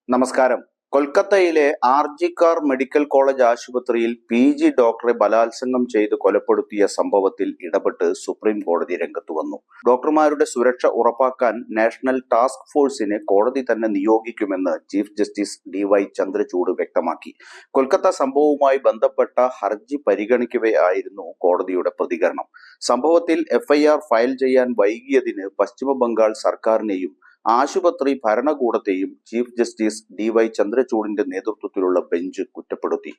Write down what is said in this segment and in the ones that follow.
നമസ്കാരം. കൊൽക്കത്തയിലെ RG Kar medical college ആശുപത്രിയിൽ PG ഡോക്ടറെ ബലാത്സംഗം ചെയ്ത് കൊലപ്പെടുത്തിയ സംഭവത്തിൽ ഇടപെട്ട് സുപ്രീം കോടതി രംഗത്തു വന്നു. ഡോക്ടർമാരുടെ സുരക്ഷ ഉറപ്പാക്കാൻ നാഷണൽ ടാസ്ക് ഫോഴ്സിനെ കോടതി തന്നെ നിയോഗിക്കുമെന്ന് ചീഫ് ജസ്റ്റിസ് DY ചന്ദ്രചൂഡ് വ്യക്തമാക്കി. കൊൽക്കത്ത സംഭവവുമായി ബന്ധപ്പെട്ട ഹർജി പരിഗണിക്കവേ ആയിരുന്നു കോടതിയുടെ പ്രതികരണം. സംഭവത്തിൽ FIR ഫയൽ ചെയ്യാൻ വൈകിയതിന് പശ്ചിമ ബംഗാൾ സർക്കാരിനെയും ആശുപത്രി ഭരണകൂടത്തെയും ചീഫ് ജസ്റ്റിസ് DY ചന്ദ്രചൂഡിന്റെ നേതൃത്വത്തിലുള്ള ബെഞ്ച് കുറ്റപ്പെടുത്തി.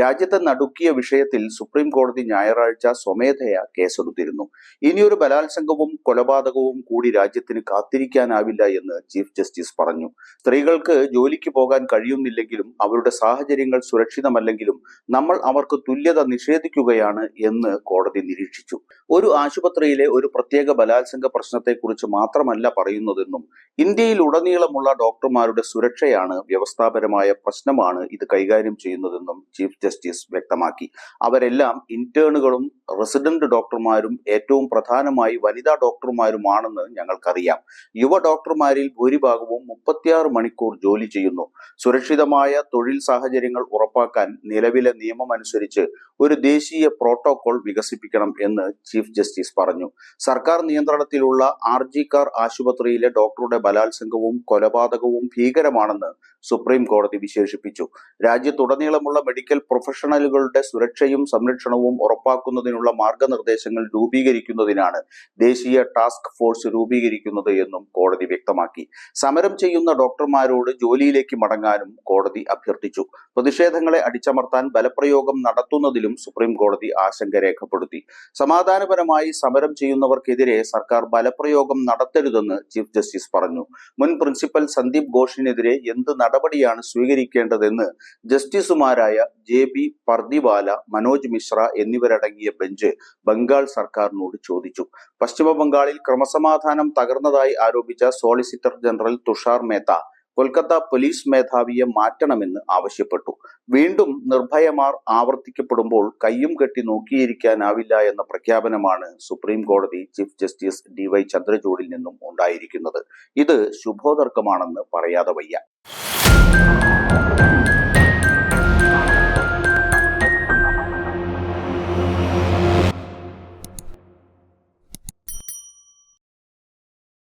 രാജ്യത്തെ നടുക്കിയ വിഷയത്തിൽ സുപ്രീം കോടതി ഞായറാഴ്ച സ്വമേധയാ കേസെടുത്തിരുന്നു. ഇനിയൊരു ബലാത്സംഗവും കൊലപാതകവും കൂടി രാജ്യത്തിന് കാത്തിരിക്കാനാവില്ല എന്ന് ചീഫ് ജസ്റ്റിസ് പറഞ്ഞു. സ്ത്രീകൾക്ക് ജോലിക്ക് പോകാൻ കഴിയുന്നില്ലെങ്കിലും അവരുടെ സാഹചര്യങ്ങൾ സുരക്ഷിതമല്ലെങ്കിലും നമ്മൾ അവർക്ക് തുല്യത നിഷേധിക്കുകയാണ് എന്ന് കോടതി നിരീക്ഷിച്ചു. ഒരു ആശുപത്രിയിലെ ഒരു പ്രത്യേക ബലാത്സംഗ പ്രശ്നത്തെക്കുറിച്ച് മാത്രമല്ല പറയുന്നതെന്നും ഇന്ത്യയിൽ ഉടനീളമുള്ള ഡോക്ടർമാരുടെ സുരക്ഷയാണ് വ്യവസ്ഥാപരമായ പ്രശ്നമാണ് ഇത് കൈകാര്യം ചെയ്യുന്നതെന്നും ചീഫ് ജസ്റ്റിസ് വ്യക്തമാക്കി. അവരെല്ലാം ഇന്റേണുകളും റെസിഡന്റ് ഡോക്ടർമാരും ഏറ്റവും പ്രധാനമായി വനിതാ ഡോക്ടർമാരുമാണെന്ന് ഞങ്ങൾക്കറിയാം. യുവ ഡോക്ടർമാരിൽ ഭൂരിഭാഗവും 36 മണിക്കൂർ ജോലി ചെയ്യുന്നു. സുരക്ഷിതമായ തൊഴിൽ സാഹചര്യങ്ങൾ ഉറപ്പാക്കാൻ നിലവിലെ നിയമമനുസരിച്ച് ഒരു ദേശീയ പ്രോട്ടോകോൾ വികസിപ്പിക്കണം എന്ന് ചീഫ് ജസ്റ്റിസ് പറഞ്ഞു. സർക്കാർ നിയന്ത്രണത്തിലുള്ള ആർജിക്കാർ ആശുപത്രിയിലെ ഡോക്ടറുടെ ബലാത്സംഗവും കൊലപാതകവും ഭീകരമാണെന്ന് സുപ്രീം കോടതി വിശേഷിപ്പിച്ചു. രാജ്യത്തുടനീളമുള്ള മെഡിക്കൽ പ്രൊഫഷണലുകളുടെ സുരക്ഷയും സംരക്ഷണവും ഉറപ്പാക്കുന്നതിനുള്ള മാർഗനിർദ്ദേശങ്ങൾ രൂപീകരിക്കുന്നതിനാണ് ദേശീയ ടാസ്ക് ഫോഴ്സ് രൂപീകരിക്കുന്നത് എന്നും കോടതി വ്യക്തമാക്കി. സമരം ചെയ്യുന്ന ഡോക്ടർമാരോട് ജോലിയിലേക്ക് മടങ്ങാനും കോടതി അഭ്യർത്ഥിച്ചു. പ്രതിഷേധങ്ങളെ അടിച്ചമർത്താൻ ബലപ്രയോഗം നടത്തുന്നതിലും സുപ്രീം കോടതി ആശങ്ക രേഖപ്പെടുത്തി. സമാധാനപരമായി സമരം ചെയ്യുന്നവർക്കെതിരെ സർക്കാർ ബലപ്രയോഗം നടത്തരുതെന്ന് ചീഫ് ജസ്റ്റിസ് പറഞ്ഞു. മുൻ പ്രിൻസിപ്പൽ സന്ദീപ് ഘോഷിനെതിരെ എന്ത് നടപടിയാണ് സ്വീകരിക്കേണ്ടതെന്ന് ജസ്റ്റിസുമാരായ JB പർദിവാല, മനോജ് മിശ്ര എന്നിവരടങ്ങിയ ബെഞ്ച് ബംഗാൾ സർക്കാരിനോട് ചോദിച്ചു. പശ്ചിമ ബംഗാളിൽ ക്രമസമാധാനം തകർന്നതായി ആരോപിച്ച solicitor general Tushar Mehta Kolkata police മേധാവിയെ മാറ്റണമെന്ന് ആവശ്യപ്പെട്ടു. വീണ്ടും നിർഭയമാർ ആവർത്തിക്കപ്പെടുമ്പോൾ കയ്യും കെട്ടി നോക്കിയിരിക്കാനാവില്ല എന്ന പ്രഖ്യാപനമാണ് സുപ്രീം കോടതി ചീഫ് ജസ്റ്റിസ് DY ചന്ദ്രചൂഡിൽ നിന്നും ഉണ്ടായിരിക്കുന്നത്. ഇത് ശുഭോദർക്കമാണെന്ന് പറയാതെ വയ്യ.